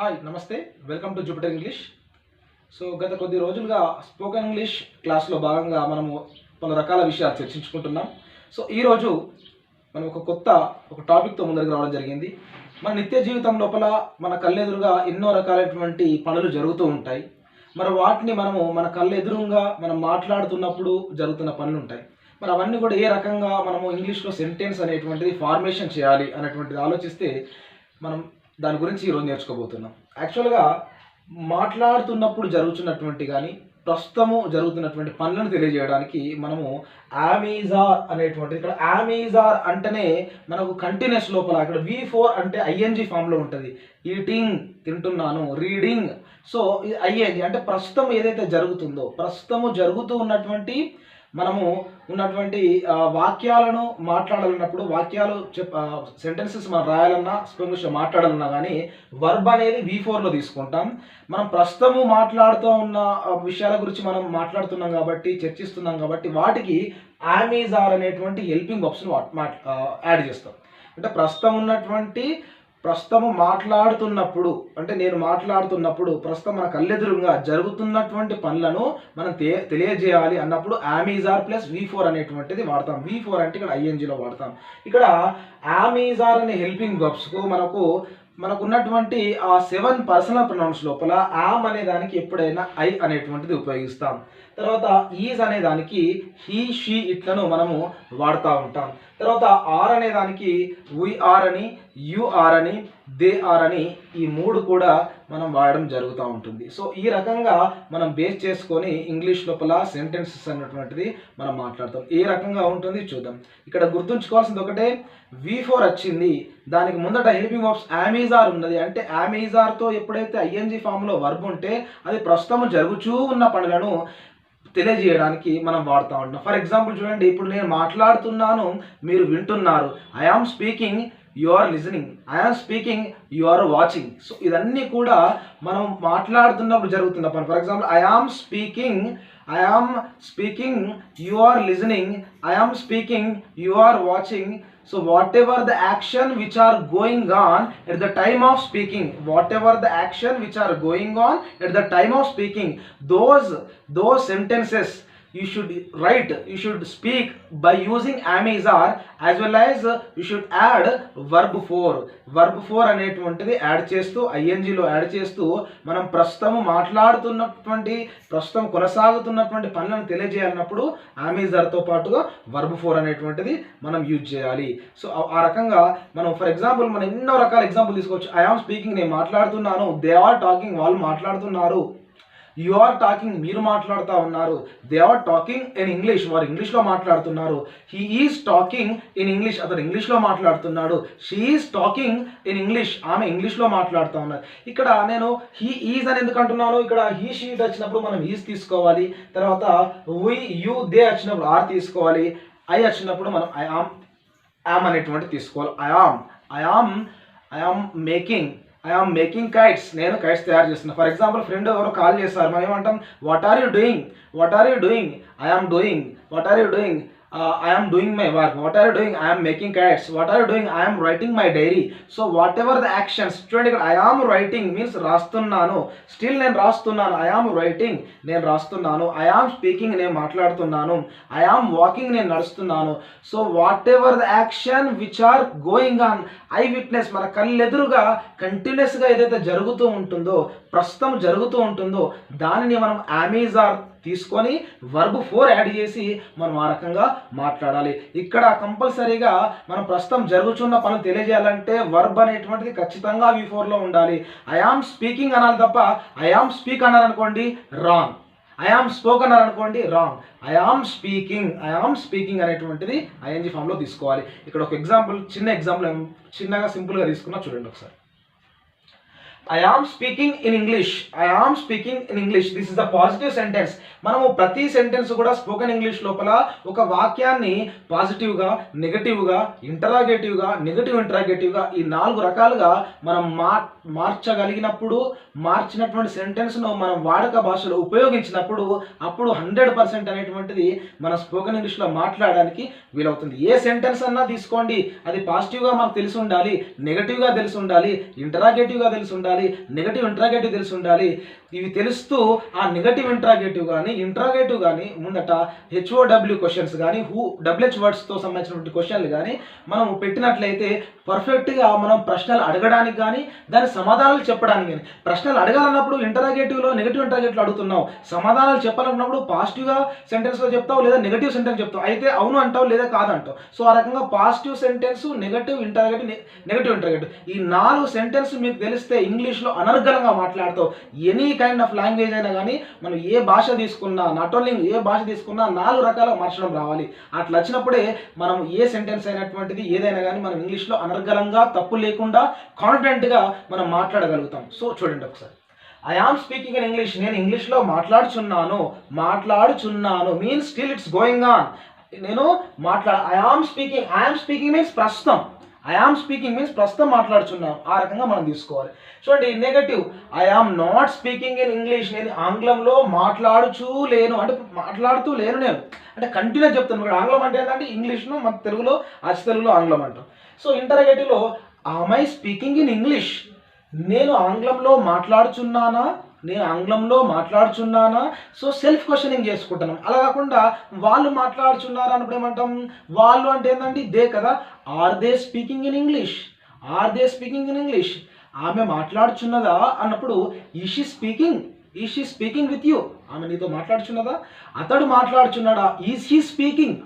Hi నమస్తే welcome to Jupiter English. So గత కొద్ది రోజులుగా స్పోకెన్ ఇంగ్లీష్ క్లాస్లో భాగంగా మనము పలు రకాల విషయాలు చర్చించుకుంటున్నాం. సో ఈరోజు మనం ఒక టాపిక్తో ముందరికి రావడం జరిగింది. మన నిత్య జీవితం లోపల మన కళ్ళెదురుగా ఎన్నో రకాలైనటువంటి పనులు జరుగుతూ ఉంటాయి. మరి వాటిని మనము మన కళ్ళెదురుగా మనం మాట్లాడుతున్నప్పుడు జరుగుతున్న పనులు ఉంటాయి. మరి అవన్నీ కూడా ఏ రకంగా మనము ఇంగ్లీష్లో సెంటెన్స్ అనేటువంటిది ఫార్మేషన్ చేయాలి అనేటువంటిది ఆలోచిస్తే మనం దాని గురించి ఈరోజు నేర్చుకోబోతున్నాం. యాక్చువల్గా మాట్లాడుతున్నప్పుడు జరుగుతున్నటువంటి కానీ ప్రస్తుతము జరుగుతున్నటువంటి పనులను తెలియజేయడానికి మనము ఆమీజార్ అనేటువంటిది, ఇక్కడ ఆమీజార్ అంటేనే మనకు కంటిన్యూస్ లోపల ఇక్కడ V4 అంటే ఐఎన్జీ ఫామ్లో ఉంటుంది. ఈటింగ్ తింటున్నాను, రీడింగ్. సో ఇది ఐఎన్జీ అంటే ప్రస్తుతం ఏదైతే జరుగుతుందో, ప్రస్తుతము జరుగుతూ ఉన్నటువంటి మనము ఉన్నటువంటి వాక్యాలను మాట్లాడాలన్నప్పుడు వాక్యాలు సెంటెన్సెస్ మనం రాయాలన్నా స్పోకెన్ ఇంగ్లీష్లో మాట్లాడాలన్నా కానీ వర్బ్ అనేది V4లో తీసుకుంటాం. మనం ప్రస్తుతము మాట్లాడుతూ ఉన్న విషయాల గురించి మనం మాట్లాడుతున్నాం కాబట్టి, చర్చిస్తున్నాం కాబట్టి వాటికి ఆమీజార్ అనేటువంటి హెల్పింగ్ వర్బ్స్ను యాడ్ చేస్తాం. అంటే ప్రస్తుతము మాట్లాడుతున్నప్పుడు, అంటే నేను మాట్లాడుతున్నప్పుడు ప్రస్తుతం మన కళ్ళెదురుగా జరుగుతున్నటువంటి పనులను మనం తెలియజేయాలి అన్నప్పుడు ఆమీజార్ ప్లస్ V4 అనేటువంటిది వాడతాం. V4 అంటే ఇక్కడ ఐఎన్జీలో వాడతాం. ఇక్కడ ఆమీజార్ అనే హెల్పింగ్ వర్బ్స్కు మనకున్నటువంటి ఆ 7 పర్సనల్ ప్రొనౌన్స్ లోపల ఆమ్ అనే దానికి ఎప్పుడైనా ఐ అనేటువంటిది ఉపయోగిస్తాం. తర్వాత ఈజ్ అనే దానికి హీ, షీ ఇట్లను మనము వాడుతూ ఉంటాం. తర్వాత ఆర్ అనే దానికి వి ఆర్ అని, యు ఆర్ అని, దే ఆర్ అని ఈ 3 కూడా మనం వాడడం జరుగుతూ ఉంటుంది. సో ఈ రకంగా మనం బేస్ చేసుకొని ఇంగ్లీష్ లోపల సెంటెన్సెస్ అన్నటువంటిది మనం మాట్లాడతాం. ఏ రకంగా ఉంటుంది చూద్దాం. ఇక్కడ గుర్తుంచుకోవాల్సింది ఒకటే, V4 వచ్చింది, దానికి ముందట హెల్పింగ్ వర్బ్స్ ఆమీజార్ ఉన్నది. అంటే ఆమీజార్తో ఎప్పుడైతే ఐఎన్జీ ఫామ్లో వర్బ్ ఉంటే అది ప్రస్తుతం జరుగుతూ ఉన్న పనులను తెలియజేయడానికి మనం వాడుతూ ఉంటాం. ఫర్ ఎగ్జాంపుల్ చూడండి, ఇప్పుడు నేను మాట్లాడుతున్నాను, మీరు వింటున్నారు. I am speaking, you are listening. I am speaking, you are watching. So ఇవన్నీ కూడా మనం మాట్లాడుతున్నప్పుడు జరుగుతున్న పని. For example I am speaking, you are listening. I am speaking, you are watching. So whatever the action which are going on at the time of speaking, those sentences you should speak by using amizar, as well as you should add verb 4 అనేటువంటిది add చేస్తూ ఐఎన్జీలో add చేస్తూ మనం ప్రస్తుతం కొనసాగుతున్నటువంటి పనులను తెలియజేయాలన్నప్పుడు ఆమీజర్తో పాటుగా verb 4 అనేటువంటిది మనం యూజ్ చేయాలి. సో ఆ రకంగా మనం ఫర్ ఎగ్జాంపుల్ మనం ఎన్నో రకాల ఎగ్జాంపుల్ తీసుకోవచ్చు. ఐ ఆమ్ స్పీకింగ్, నేను మాట్లాడుతున్నాను. దే ఆర్ టాకింగ్, వాళ్ళు మాట్లాడుతున్నారు. యు ఆర్ టాకింగ్, మీరు మాట్లాడుతూ ఉన్నారు. They are talking in English, వారు ఇంగ్లీష్లో మాట్లాడుతున్నారు. He is talking in English, అతను ఇంగ్లీష్లో మాట్లాడుతున్నాడు. She is talking in English, ఆమె ఇంగ్లీష్లో మాట్లాడుతూ ఉన్నారు. ఇక్కడ నేను హీ ఈజ్ అని ఎందుకు అంటున్నాను, ఇక్కడ హీ షీ వచ్చినప్పుడు మనం ఈజ్ తీసుకోవాలి. తర్వాత వి యు దే వచ్చినప్పుడు ఆర్ తీసుకోవాలి. ఐ వచ్చినప్పుడు మనం ఐ ఆమ్ అనేటువంటి తీసుకోవాలి. ఐ ఆమ్ మేకింగ్ కైట్స్, నేను కైట్స్ తయారు చేస్తున్నా. ఫర్ ఎగ్జాంపుల్ ఫ్రెండ్ ఎవరో కాల్ చేస్తారు, మనం ఏమంటాం, what are you doing, I am doing. What are you doing, I am doing my work. What are you doing? I am making kites. What are you doing? I am writing my diary. So whatever the actions, చూడండి ఇక్కడ I am writing means రాస్తున్నాను. Still నేను రాస్తున్నాను. I am writing, నేను రాస్తున్నాను. I am speaking, నేను మాట్లాడుతున్నాను. I am walking, నేను నడుస్తున్నాను. So whatever the action which are going on, I witness, మన కళ్ళెదురుగా కంటిన్యూస్గా ఏదైతే జరుగుతూ ఉంటుందో, ప్రస్తుతం జరుగుతూ ఉంటుందో దానిని మనం ఆమీజార్ తీసుకొని verb 4 యాడ్ చేసి మనం ఆ రకంగా మాట్లాడాలి. ఇక్కడ కంపల్సరీగా మనం ప్రస్తుతం జరుగుతున్న పనులు తెలియజేయాలంటే వర్బ్ అనేటువంటిది ఖచ్చితంగా V4లో ఉండాలి. ఐ ఆమ్ స్పీకింగ్ అనాలి తప్ప ఐ ఆమ్ స్పీక్ అన్నారనుకోండి రాంగ్, ఐ ఆమ్ స్పోక్ అన్నారనుకోండి రాంగ్. ఐ ఆమ్ స్పీకింగ్ అనేటువంటిది ఐఎన్జీ ఫామ్లో తీసుకోవాలి. ఇక్కడ ఒక ఎగ్జాంపుల్, చిన్నగా సింపుల్గా తీసుకున్నా చూడండి ఒకసారి. I am speaking in English. This is the positive sentence. మనము ప్రతి సెంటెన్స్ కూడా స్పోకెన్ ఇంగ్లీష్ లోపల ఒక వాక్యాన్ని పాజిటివ్గా, నెగటివ్గా, ఇంటరాగేటివ్గా, ఇంటరాగేటివ్గా ఈ 4 రకాలుగా మనం మార్చగలిగినప్పుడు, మార్చినటువంటి సెంటెన్స్ను మనం వాడక భాషలో ఉపయోగించినప్పుడు అప్పుడు 100% అనేటువంటిది మన స్పోకెన్ ఇంగ్లీష్లో మాట్లాడడానికి వీలవుతుంది. ఏ సెంటెన్స్ అన్నా తీసుకోండి, అది పాజిటివ్గా మనకు తెలిసి ఉండాలి, నెగటివ్గా తెలిసి ఉండాలి, ఇంటరాగేటివ్గా తెలిసి ఉండాలి, ఉండాలి, నెగటివ్ ఇంట్రాగేటివ్ తెలిసి ఉండాలి. ఇవి తెలుస్తూ ఆ నెగటివ్ ఇంట్రాగేటివ్ కానీ ముందట HOW క్వశ్చన్స్ కానీ WH వర్డ్స్తో సంబంధించినటువంటి క్వశ్చన్లు కానీ మనం పెట్టినట్లయితే పర్ఫెక్ట్గా మనం ప్రశ్నలు అడగడానికి కానీ దాని సమాధానాలు చెప్పడానికి కానీ, ప్రశ్నలు అడగాలన్నప్పుడు ఇంటరాగేటివ్లో నెగటివ్ ఇంటరాగేటివ్లో అడుగుతున్నావు, సమాధానాలు చెప్పాలన్నప్పుడు పాజిటివ్గా సెంటెన్స్లో చెప్తావు లేదా నెగటివ్ సెంటెన్స్ చెప్తావు, అయితే అవును అంటావు లేదా కాదంటావు. సో ఆ రకంగా positive sentence, negative interrogative, negative interrogative ఈ 4 సెంటెన్స్ మీకు తెలిస్తే ఇంగ్లీష్లో అనర్గళంగా మాట్లాడతావు. ఎనీ కైండ్ ఆఫ్ లాంగ్వేజ్ అయినా కానీ మనం ఏ భాష తీసుకున్నా, నాట్ ఓన్లీ ఏ భాష తీసుకున్నా 4 రకాల మార్చడం రావాలి. అట్లా వచ్చినప్పుడే మనం ఏ సెంటెన్స్ అయినటువంటిది ఏదైనా కానీ మనం ఇంగ్లీష్లో అనర్గళంగా తప్పు లేకుండా కాన్ఫిడెంట్గా మనం మాట్లాడగలుగుతాం. సో చూడండి ఒకసారి, I am speaking in English, నేను ఇంగ్లీష్లో మాట్లాడుచున్నాను means still it's going on. నేను ఐ ఆమ్ స్పీకింగ్ మీన్స్ ప్రస్తుతం, ప్రస్తుతం మాట్లాడుచున్నాను, ఆ రకంగా మనం తీసుకోవాలి. చూడండి negative, I am not speaking in English, నేను ఆంగ్లంలో మాట్లాడుతూ లేను నేను అంటే కంటిన్యూస్ చెప్తాను. ఇక్కడ ఆంగ్లం అంటే ఏంటంటే ఇంగ్లీష్ను మన తెలుగులో అచ్చ తెలుగులో ఆంగ్లం అంటాం. సో ఇంటరాగేటివ్లో am I speaking in English, నేను ఆంగ్లంలో మాట్లాడుచున్నానా. సో సెల్ఫ్ క్వశ్చనింగ్ చేసుకుంటున్నాం. అలా కాకుండా వాళ్ళు మాట్లాడుచున్నారా అన్నప్పుడు ఏమంటాం, వాళ్ళు అంటే ఏంటంటే దే కదా, are they speaking in English, ఆమె మాట్లాడుచున్నదా అన్నప్పుడు is she speaking with you, ఆమె నీతో మాట్లాడుచున్నదా. అతడు మాట్లాడుచున్నాడా, ఈజ్ హీ స్పీకింగ్,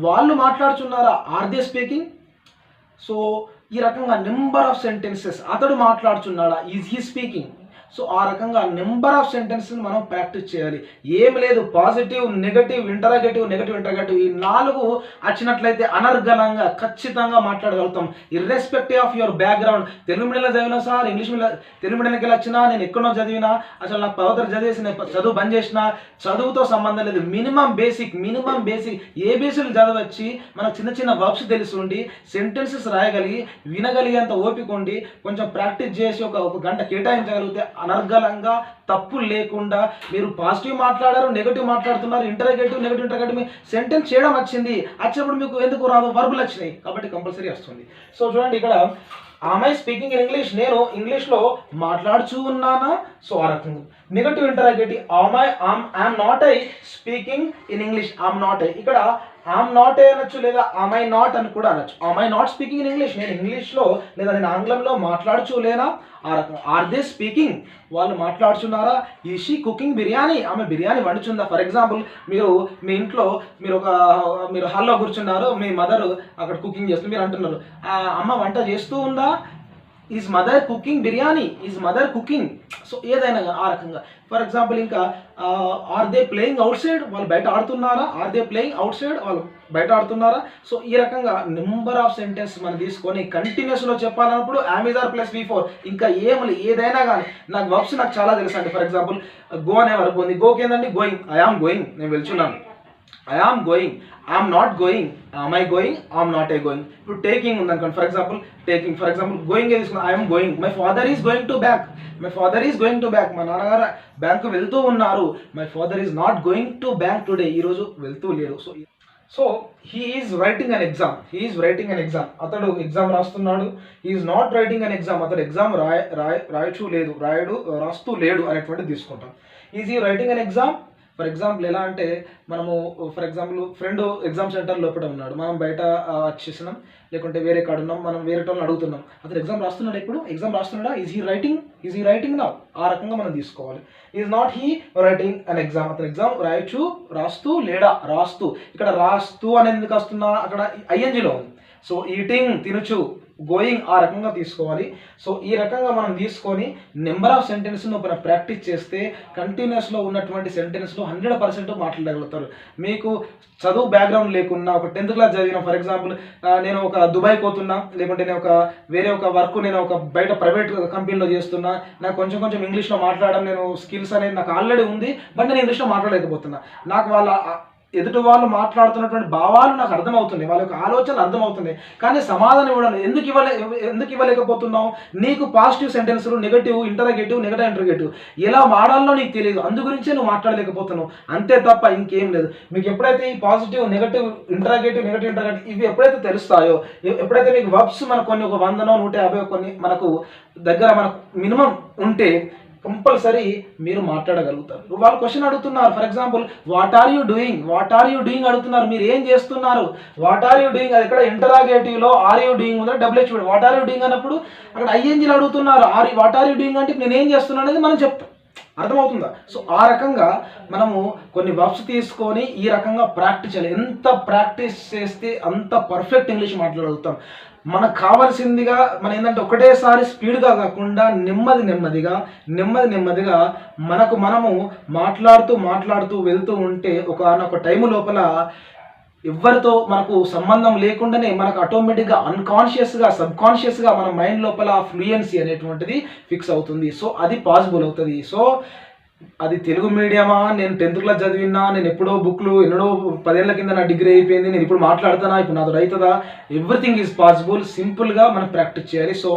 వాళ్ళు మాట్లాడుచున్నారా, ఆర్ దే స్పీకింగ్. సో ఈ రకంగా నెంబర్ ఆఫ్ సెంటెన్సెస్, అతడు మాట్లాడుచున్నాడా, ఈజ్ హీ స్పీకింగ్. సో ఆ రకంగా నెంబర్ ఆఫ్ సెంటెన్సెస్ మనం ప్రాక్టీస్ చేయాలి. ఏం లేదు, పాజిటివ్, నెగటివ్ ఇంటరాగేటివ్ ఈ 4 వచ్చినట్లయితే అనర్గళంగా ఖచ్చితంగా మాట్లాడగలుగుతాం. Irrespective of your background, Telugu మీడియంలో చదివినా సార్, ఇంగ్లీష్ మీడియం తెలుగు మీడియంకి వచ్చినా, నేను ఎక్కడో చదివినా, అసలు నాకు పదవి చదివేసి నేను చదువు బంద్ చేసిన, చదువుతో సంబంధం లేదు. మినిమం బేసిక్ ఏబీసీలు చదవచ్చి మనకు చిన్న వర్బ్స్ తెలిసి ఉండి సెంటెన్సెస్ రాయగలిగి వినగలిగేంత ఓపిక ఉండి కొంచెం ప్రాక్టీస్ చేసి ఒక గంట కేటాయించగలిగితే అనర్గళంగా తప్పు లేకుండా మీరు పాజిటివ్ మాట్లాడారు, నెగటివ్ మాట్లాడుతున్నారు, నెగటివ్ సెంటెన్స్ చేయడం వచ్చినప్పుడు మీకు ఎందుకు రాదు, వర్బులు వచ్చినాయి కాబట్టి కంపల్సరీ వస్తుంది. సో చూడండి ఇక్కడ am I speaking in English, నేను ఇంగ్లీష్లో మాట్లాడుచూ ఉన్నానా. సో ఆ రకంగా negative interrogative, I'm not I speaking in English, ఇక్కడ ఐఎమ్ నాట్ అనొచ్చు లేదా ఆమ్ ఐ నాట్ అని కూడా అనొచ్చు. Am I not speaking in English, నేను ఇంగ్లీష్లో లేదా నేను ఆంగ్లంలో మాట్లాడుచూ లేనా. ఆ రకం ఆర్ దే స్పీకింగ్, వాళ్ళు మాట్లాడుచున్నారా. ఈజ్ షీ కుకింగ్ బిర్యానీ, ఆమె బిర్యానీ వండుచుందా. ఫర్ ఎగ్జాంపుల్ మీరు మీ ఇంట్లో మీరు హాల్లో కూర్చున్నారు, మీ మదర్ అక్కడ కుకింగ్ చేస్తుంది, మీరు అంటున్నారు అమ్మ వంట చేస్తూ ఉందా. Is mother cooking biryani, so ఏదైనా ఆ రకంగా. ఫర్ ఎగ్జాంపుల్ ఇంకా are they playing outside, వాళ్ళు బయట ఆడుతున్నారా. వాళ్ళు బయట ఆడుతున్నారా. సో ఈ రకంగా నెంబర్ ఆఫ్ సెంటెన్స్ మనం తీసుకొని కంటిన్యూస్లో చెప్పాలన్నప్పుడు యామిజార్ ప్లస్ V4 ఇంకా ఏదైనా కానీ నాకు వర్బ్స్ నాకు చాలా తెలుసు అండి. ఫర్ ఎగ్జాంపుల్ గో అనే వర్బ్ ఉంది, గోకి ఏంటండి గోయింగ్, ఐ ఆమ్ గోయింగ్, నేను వెళ్తున్నాను. I am going, I'm not going, am I going, I'm not I going. ఇప్పుడు టేకింగ్ ఉందనుకోండి, ఫర్ ఎగ్జాంపుల్ గోయింగ్ ఏ తీసుకున్నాను, I'm going, my father is going to bank, మా నాన్నగారు బ్యాంకు వెళ్తూ ఉన్నారు. My father is not going to bank today, ఈరోజు వెళ్తూ లేరు. So he is writing an exam, అతడు ఎగ్జామ్ రాస్తున్నాడు. He is not writing an exam, అతడు ఎగ్జామ్ రాస్తూ లేడు అనేటువంటిది తీసుకుంటాం. Is he writing an exam. For example ఎలా అంటే మనము ఫ్రెండ్ ఎగ్జామ్ సెంటర్ లోపల ఉన్నాడు, మనం బయట వచ్చేసినాం లేకుంటే వేరే కాడ ఉన్నాం, మనం వేరే వాళ్ళని అడుగుతున్నాం, అతను ఎగ్జామ్ రాస్తున్నాడు, ఎగ్జామ్ రాస్తున్నాడా, ఈజ్ హీ రైటింగ్ నౌ. ఆ రకంగా మనం తీసుకోవాలి. Is not he writing an exam, అతను ఎగ్జామ్ రాస్తూ లేడా, ఇక్కడ రాస్తూ అనేది ఎందుకు వస్తున్నా, అక్కడ INGలో ఉంది. సో ఈటింగ్ తినుచు, గోయింగ్, ఆ రకంగా తీసుకోవాలి. సో ఈ రకంగా మనం తీసుకొని నెంబర్ ఆఫ్ సెంటెన్స్ను మనం ప్రాక్టీస్ చేస్తే కంటిన్యూస్లో ఉన్నటువంటి సెంటెన్స్లో 100% మాట్లాడగలుగుతారు. మీకు చదువు బ్యాక్గ్రౌండ్ లేకున్నా, ఒక 10th క్లాస్ చదివిన, ఫర్ ఎగ్జాంపుల్ నేను ఒక దుబాయ్ పోతున్నా, లేకుంటే నేను వేరే వర్క్ నేను బయట ప్రైవేట్ కంపెనీలో చేస్తున్నా, నాకు కొంచెం ఇంగ్లీష్లో మాట్లాడడం నేను స్కిల్స్ అనేది నాకు ఆల్రెడీ ఉంది, బట్ నేను ఇంగ్లీష్లో మాట్లాడలేకపోతున్నా. నాకు ఎదుటి వాళ్ళు మాట్లాడుతున్నటువంటి భావాలు నాకు అర్థమవుతున్నాయి, వాళ్ళ యొక్క ఆలోచనలు అర్థమవుతున్నాయి, కానీ సమాధానం ఇవ్వడం ఎందుకు ఇవ్వలేకపోతున్నావు? నీకు పాజిటివ్ సెంటెన్సులు, నెగటివ్ ఇంటరగేటివ్ ఎలా వాడాలో నీకు తెలియదు, అందు గురించే నువ్వు మాట్లాడలేకపోతున్నావు, అంతే తప్ప ఇంకేం లేదు. మీకు ఎప్పుడైతే ఈ పాజిటివ్, నెగటివ్ ఇంటరగేటివ్ ఇవి ఎప్పుడైతే తెలుస్తాయో, ఎప్పుడైతే మీకు వర్బ్స్ మనకు కొన్ని ఒక 100 150 కొన్ని మనకు దగ్గర మనకు మినిమం ఉంటే కంపల్సరీ మీరు మాట్లాడగలుగుతారు. వాళ్ళు క్వశ్చన్ అడుగుతున్నారు, for example what are you doing అడుగుతున్నారు, మీరు ఏం చేస్తున్నారు, వాట్ ఆర్ యూ డూయింగ్, అది ఇక్కడ ఇంటరాగేటివ్లో ఆర్ యూ డూయింగ్ ఉందా WH what are you doing అన్నప్పుడు అక్కడ ఐఎన్జీలు అడుగుతున్నారు, వాట్ ఆర్ యూ డూయింగ్ అంటే నేను ఏం చేస్తున్నాను అనేది మనం చెప్తాం, అర్థమవుతుందా? సో ఆ రకంగా మనము కొన్ని వర్బ్స్ తీసుకొని ఈ రకంగా ప్రాక్టీస్ చేయాలి. ఎంత ప్రాక్టీస్ చేస్తే అంత పర్ఫెక్ట్ ఇంగ్లీష్ మాట్లాడగలుగుతాం. మనకు కావాల్సిందిగా మనం ఏంటంటే ఒకటేసారి స్పీడ్గా కాకుండా నెమ్మదిగా మనము మాట్లాడుతూ వెళ్తూ ఉంటే ఒక టైము లోపల ఎవరితో మనకు సంబంధం లేకుండానే మనకు ఆటోమేటిక్గా అన్కాన్షియస్గా సబ్కాన్షియస్గా మన మైండ్ లోపల ఫ్లూయెన్సీ అనేటువంటిది ఫిక్స్ అవుతుంది. సో అది పాసిబుల్ అవుతుంది. సో అది తెలుగు మీడియమా, నేను 10th క్లాస్ చదివినా, నేను ఎప్పుడో బుక్లు ఎన్నడో 10 ఏళ్ల కింద నా డిగ్రీ అయిపోయింది, నేను ఇప్పుడు మాట్లాడుతానా, ఇప్పుడు నాతో రైతుందా, ఎవ్రీథింగ్ ఈజ్ పాసిబుల్. సింపుల్గా మనం ప్రాక్టీస్ చేయాలి. సో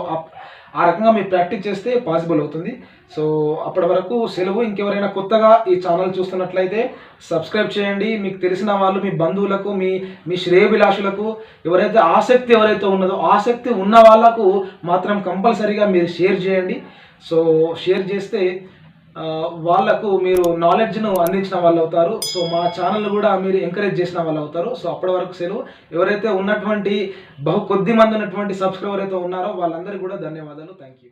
ఆ రకంగా మీరు ప్రాక్టీస్ చేస్తే పాసిబుల్ అవుతుంది. సో అప్పటి వరకు సెలవు. ఇంకెవరైనా కొత్తగా ఈ ఛానల్ చూస్తున్నట్లయితే సబ్స్క్రైబ్ చేయండి. మీకు తెలిసిన వాళ్ళు, మీ బంధువులకు, మీ శ్రేయభిలాషులకు ఎవరైతే ఉన్నదో ఆసక్తి ఉన్న వాళ్ళకు మాత్రం కంపల్సరీగా మీరు షేర్ చేయండి. సో షేర్ చేస్తే వాళ్ళకు మీరు నాలెడ్జ్ను అందించిన వాళ్ళు అవుతారు. సో మా ఛానల్ కూడా మీరు ఎంకరేజ్ చేసిన వాళ్ళు అవుతారు. సో అప్పటి వరకు సెలవు. ఎవరైతే ఉన్నటువంటి కొద్ది మంది ఉన్నటువంటి సబ్స్క్రైబర్ అయితే ఉన్నారో వాళ్ళందరికీ కూడా ధన్యవాదాలు. Thank you.